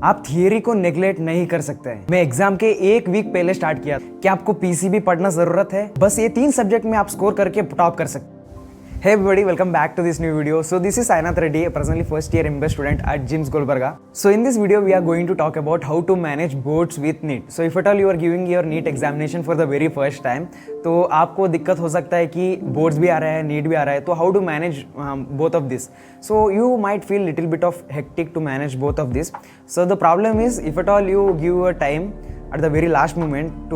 आप थियरी को नेग्लेक्ट नहीं कर सकते हैं। मैं एग्जाम के एक वीक पहले स्टार्ट किया। क्या आपको पीसीबी पढ़ना जरूरत है? बस ये 3 सब्जेक्ट में आप स्कोर करके टॉप कर सकते हैं। Hey everybody, welcome back to this new video. So this is Sainath Reddy, presently first year MBA student at JIMS Gulbarga. So in this video we are going to talk about how to manage boards with NEET. So if at all you are giving your NEET examination for the very first time, तो आपको दिक्कत हो सकता है कि boards भी आ रहा है, नीट भी आ रहा है, तो how to manage both of this. So you might feel little bit of hectic to manage both of this. So the problem is if at all you give a time at the very last moment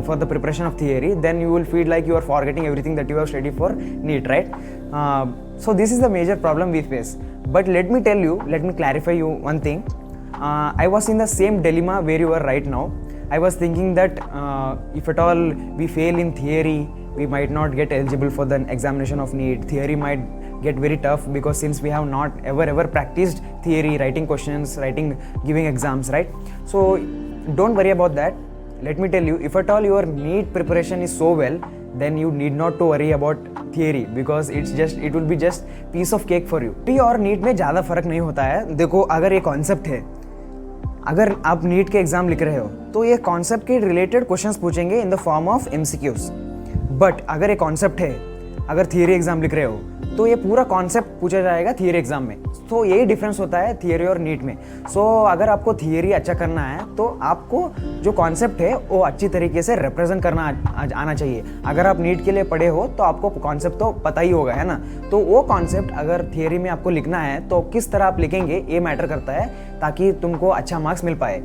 for the preparation of theory, then you will feel like you are forgetting everything that you have studied for NEET, right? So this is the major problem we face. But let me clarify you one thing. I was in the same dilemma where you are right now. I was thinking that if at all we fail in theory, we might not get eligible for the examination of NEET. Theory might get very tough because since we have not ever practiced theory, writing questions, giving exams, right? So don't worry about that. Let me tell you, if at all your NEET preparation is so well, then you need not to worry about theory because it will be just piece of cake for you. TET और NEET में ज़्यादा फर्क नहीं होता है. देखो, अगर ये कॉन्सेप्ट है, अगर आप नीट के एग्जाम लिख रहे हो तो ये कॉन्सेप्ट के रिलेटेड क्वेश्चंस पूछेंगे in the form of MCQs. But अगर ये कॉन्सेप्ट है, अगर थियरी एग्जाम लिख रहे हो तो ये पूरा कॉन्सेप्ट पूछा जाएगा थियरी एग्जाम में. तो यही डिफरेंस होता है थियरी और नीट में. सो अगर आपको थियरी अच्छा करना है तो आपको जो कॉन्सेप्ट है वो अच्छी तरीके से रिप्रेजेंट करना आना चाहिए. अगर आप नीट के लिए पढ़े हो तो आपको कॉन्सेप्ट तो पता ही होगा, है ना. तो वो कॉन्सेप्ट अगर थियरी में आपको लिखना है तो किस तरह आप लिखेंगे ये मैटर करता है ताकि तुमको अच्छा मार्क्स मिल पाए.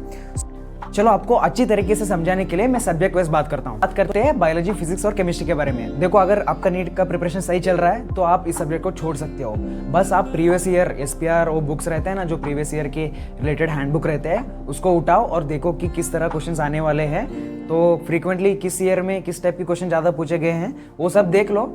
चलो, आपको अच्छी तरीके से समझाने के लिए मैं सब्जेक्ट वाइज बात करते हैं बायोलॉजी, फिजिक्स और केमिस्ट्री के बारे में. देखो, अगर आपका नीट का प्रिपरेशन सही चल रहा है तो आप इस सब्जेक्ट को छोड़ सकते हो. बस आप प्रीवियस ईयर एसपीआर वो बुक्स रहते हैं ना, जो प्रीवियस ईयर के रिलेटेड हैंडबुक रहते हैं, उसको उठाओ और देखो कि किस तरह क्वेश्चन आने वाले हैं. तो फ्रीक्वेंटली किस ईयर में किस टाइप के क्वेश्चन ज़्यादा पूछे गए हैं वो सब देख लो.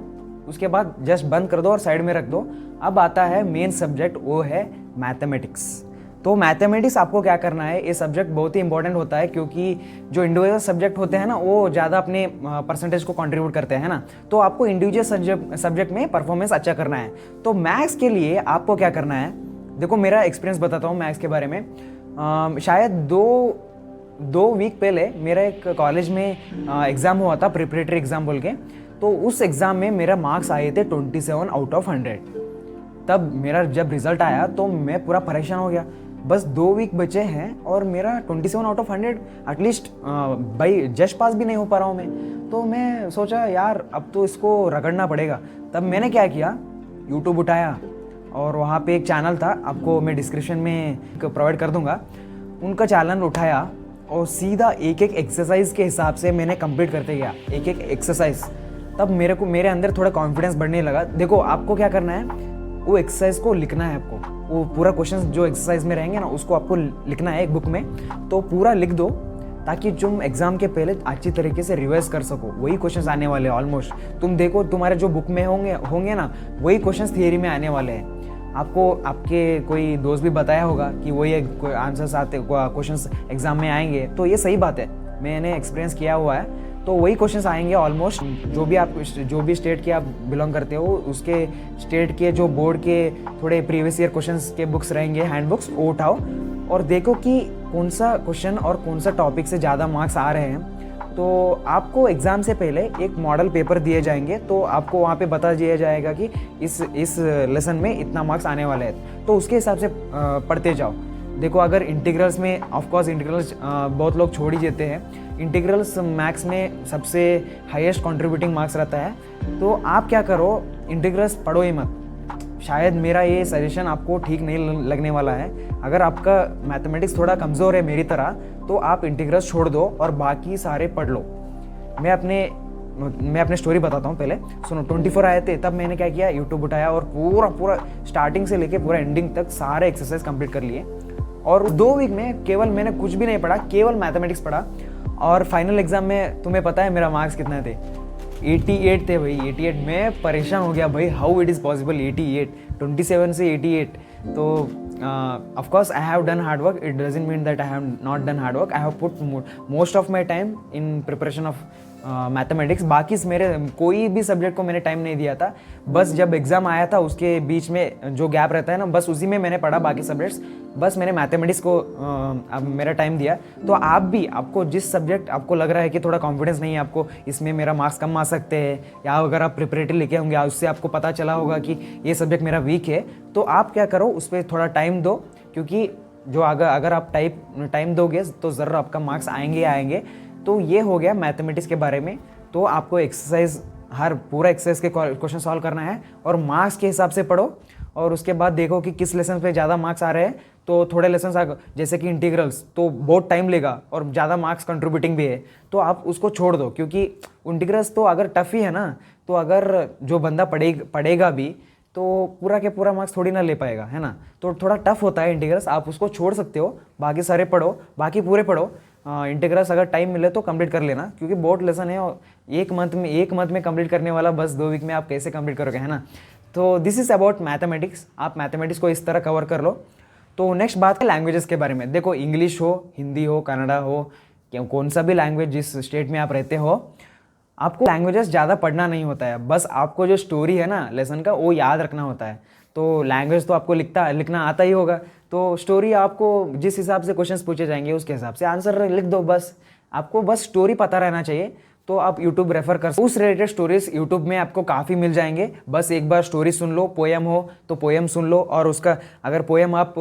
उसके बाद जस्ट बंद कर दो और साइड में रख दो. अब आता है मेन सब्जेक्ट, वो है मैथमेटिक्स. तो मैथमेटिक्स आपको क्या करना है, ये सब्जेक्ट बहुत ही इंपॉर्टेंट होता है क्योंकि जो इंडिविजुअल सब्जेक्ट होते हैं ना वो ज़्यादा अपने परसेंटेज को कंट्रीब्यूट करते हैं ना. तो आपको इंडिविजुअल सब्जेक्ट में परफॉर्मेंस अच्छा करना है. तो मैथ्स के लिए आपको क्या करना है, देखो मेरा एक्सपीरियंस बताता हूँ मैथ्स के बारे में. शायद दो वीक पहले मेरा एक कॉलेज में एग्ज़ाम हुआ था, प्रिपरेटरी एग्ज़ाम बोल के. तो उस एग्ज़ाम में मेरा मार्क्स आए थे 27 आउट ऑफ 100. तब मेरा जब रिजल्ट आया तो मैं पूरा परेशान हो गया. बस 2 वीक बचे हैं और मेरा 27 आउट ऑफ 100 एटलीस्ट भाई जस्ट पास भी नहीं हो पा रहा हूँ मैं. तो मैं सोचा यार अब तो इसको रगड़ना पड़ेगा. तब मैंने क्या किया, यूट्यूब उठाया और वहाँ पे एक चैनल था, आपको मैं डिस्क्रिप्शन में प्रोवाइड कर दूँगा. उनका चैनल उठाया और सीधा एक एक्सरसाइज के हिसाब से मैंने कंप्लीट करते गया, एक एक्सरसाइज. तब मेरे अंदर थोड़ा कॉन्फिडेंस बढ़ने लगा. देखो, आपको क्या करना है, वो एक्सरसाइज को लिखना है. आपको वो पूरा क्वेश्चन जो एक्सरसाइज में रहेंगे ना उसको आपको लिखना है एक बुक में. तो पूरा लिख दो ताकि तुम एग्जाम के पहले अच्छी तरीके से रिवाइज कर सको. वही क्वेश्चंस आने वाले हैं ऑलमोस्ट. तुम देखो, तुम्हारे जो बुक में होंगे ना वही क्वेश्चंस थियरी में आने वाले हैं. आपको आपके कोई दोस्त भी बताया होगा कि वही आंसर्स आते क्वेश्चंस एग्जाम में आएंगे. तो ये सही बात है, मैंने एक्सपीरियंस किया हुआ है. तो वही क्वेश्चंस आएंगे ऑलमोस्ट. जो भी स्टेट के आप बिलोंग करते हो उसके स्टेट के जो बोर्ड के थोड़े प्रीवियस ईयर क्वेश्चंस के बुक्स रहेंगे, हैंड बुक्स, वो उठाओ और देखो कि कौन सा क्वेश्चन और कौन सा टॉपिक से ज़्यादा मार्क्स आ रहे हैं. तो आपको एग्ज़ाम से पहले एक मॉडल पेपर दिए जाएंगे. तो आपको वहाँ पे बता दिया जाएगा कि इस लेसन में इतना मार्क्स आने वाले हैं. तो उसके हिसाब से पढ़ते जाओ. देखो, अगर इंटीग्रल्स में ऑफकोर्स इंटीग्रल्स बहुत लोग छोड़ ही देते हैं. इंटीग्रल्स मैथ्स में सबसे हाईएस्ट कंट्रीब्यूटिंग मार्क्स रहता है. तो आप क्या करो, इंटीग्रल्स पढ़ो ही मत. शायद मेरा ये सजेशन आपको ठीक नहीं लगने वाला है. अगर आपका मैथमेटिक्स थोड़ा कमज़ोर है मेरी तरह तो आप इंटीग्रल्स छोड़ दो और बाकी सारे पढ़ लो. मैं अपने स्टोरी बताता हूँ. पहले सुनो, 24 आए थे तब मैंने क्या किया, यूट्यूब उठाया और पूरा स्टार्टिंग से लेके पूरा एंडिंग तक सारे एक्सरसाइज कंप्लीट कर लिए. और 2 वीक में केवल मैंने कुछ भी नहीं पढ़ा, केवल मैथमेटिक्स पढ़ा. और फाइनल एग्जाम में तुम्हें पता है मेरा मार्क्स कितने थे, 88 थे भाई. 88. मैं परेशान हो गया भाई, हाउ इट इज़ पॉसिबल 88, 27 से 88. तो of course I have done hard work. It doesn't mean that I have not done hard work. I have put most of my time in preparation of mathematics. बाकी मेरे कोई भी subject को मैंने time नहीं दिया था, बस जब एग्ज़ाम आया था उसके बीच में जो गैप रहता है ना, बस उसी में मैंने पढ़ा बाकी सब्जेक्ट्स। बस मैंने मैथमेटिक्स को अब मेरा टाइम दिया। तो आप भी, आपको जिस सब्जेक्ट आपको लग रहा है कि थोड़ा कॉन्फिडेंस नहीं है आपको, इसमें मेरा मार्क्स कम आ सकते हैं, या अगर आप प्रिपरेटरी लिखे होंगे उससे आपको पता चला होगा कि ये सब्जेक्ट मेरा वीक है, तो आप क्या करो, उस पर थोड़ा टाइम दो। क्योंकि जो अगर आप टाइम दोगे तो ज़रूर आपका मार्क्स आएंगे। तो ये हो गया मैथमेटिक्स के बारे में। तो आपको एक्सरसाइज, पूरा एक्सरसाइज के क्वेश्चन सॉल्व करना है और मार्क्स के हिसाब से पढ़ो। और उसके बाद देखो कि किस लेसन पे ज़्यादा मार्क्स आ रहे हैं। तो थोड़े लेसन जैसे कि इंटीग्रल्स तो बहुत टाइम लेगा और ज़्यादा मार्क्स कंट्रीब्यूटिंग भी है, तो आप उसको छोड़ दो। क्योंकि इंटीग्रल्स तो अगर टफ ही है ना, तो अगर जो बंदा पढ़ेगा भी तो पूरा के पूरा मार्क्स थोड़ी ना ले पाएगा, है ना। तो थोड़ा टफ होता है इंटीग्रल्स, आप उसको छोड़ सकते हो, बाकी सारे पढ़ो, बाकी पूरे पढ़ो। इंटीग्रल्स अगर टाइम मिले तो कंप्लीट कर लेना, क्योंकि बहुत लेसन है और एक मंथ में कंप्लीट करने वाला, बस 2 वीक में आप कैसे कंप्लीट करोगे, है ना। तो दिस इज़ अबाउट मैथमेटिक्स। आप मैथमेटिक्स को इस तरह कवर कर लो। तो नेक्स्ट बात है लैंग्वेजेस के बारे में। देखो, इंग्लिश हो, हिंदी हो, कन्नड़ा हो, कौन सा भी लैंग्वेज जिस स्टेट में आप रहते हो, आपको लैंग्वेजेस ज़्यादा पढ़ना नहीं होता है। बस आपको जो स्टोरी है ना लेसन का, वो याद रखना होता है। तो लैंग्वेज तो आपको लिखना आता ही होगा। तो स्टोरी आपको जिस हिसाब से क्वेश्चंस पूछे जाएंगे उसके हिसाब से आंसर लिख दो। बस आपको बस स्टोरी पता रहना चाहिए। तो आप यूट्यूब रेफर कर, उस रिलेटेड स्टोरीज यूट्यूब में आपको काफ़ी मिल जाएंगे। बस एक बार स्टोरी सुन लो, पोएम हो तो पोएम सुन लो, और उसका अगर पोएम आप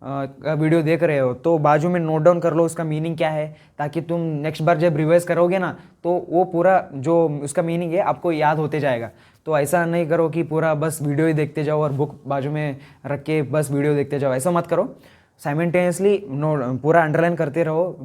वीडियो देख रहे हो तो बाजू में नोट डाउन कर लो उसका मीनिंग क्या है, ताकि तुम नेक्स्ट बार जब रिवाइज करोगे ना तो वो पूरा जो उसका मीनिंग है आपको याद होते जाएगा। तो ऐसा नहीं करो कि पूरा बस वीडियो ही देखते जाओ और बुक बाजू में रख के बस वीडियो देखते जाओ, ऐसा मत करो। साइमल्टेनियसली पूरा अंडरलाइन करते रहो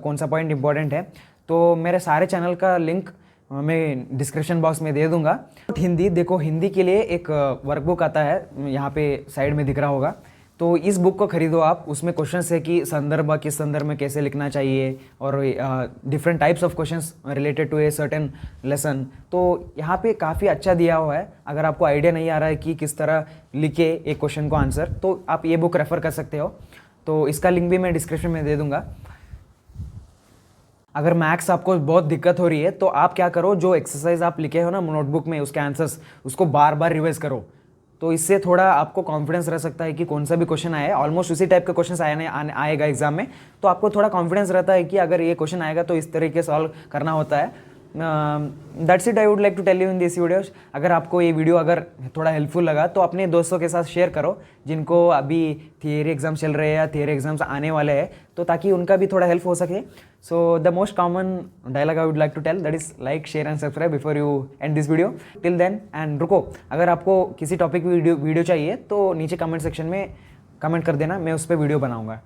कौन सा पॉइंट इंपॉर्टेंट है। तो मेरे सारे चैनल का लिंक मैं डिस्क्रिप्शन बॉक्स में दे दूंगा। हिंदी, देखो हिंदी के लिए एक वर्कबुक आता है, यहाँ पे साइड में दिख रहा होगा। तो इस बुक को खरीदो आप। उसमें क्वेश्चंस है कि किस संदर्भ में कैसे लिखना चाहिए, और different types of questions related to a certain lesson. तो यहाँ पे काफ़ी अच्छा दिया हुआ है। अगर आपको आइडिया नहीं आ रहा है कि किस तरह लिखे एक क्वेश्चन को आंसर, तो आप ये बुक रेफर कर सकते हो। तो इसका लिंक भी मैं डिस्क्रिप्शन में दे दूंगा। अगर मैथ्स आपको बहुत दिक्कत हो रही है तो आप क्या करो, जो एक्सरसाइज आप लिखे हो ना नोटबुक में उसके आंसर्स, उसको बार बार रिवाइज करो। तो इससे थोड़ा आपको कॉन्फिडेंस रह सकता है कि कौन सा भी क्वेश्चन आए, ऑलमोस्ट उसी टाइप का क्वेश्चन आएगा एग्जाम में। तो आपको थोड़ा कॉन्फिडेंस रहता है कि अगर ये क्वेश्चन आएगा तो इस तरीके सॉल्व करना होता है। That's it, I would like to tell you in this videos. अगर आपको ये वीडियो अगर थोड़ा हेल्पफुल लगा तो अपने दोस्तों के साथ शेयर करो जिनको अभी थियरी एग्जाम चल रहे हैं या थियरी एग्जाम्स आने वाले हैं, तो ताकि उनका भी थोड़ा हेल्प हो सके। So the most common dialogue I would like to tell, that is like, share and subscribe before you end this video. Till then, and रुको, अगर आपको किसी टॉपिक वीडियो चाहिए तो नीचे कमेंट सेक्शन में कमेंट कर देना, मैं उस पर वीडियो बनाऊंगा।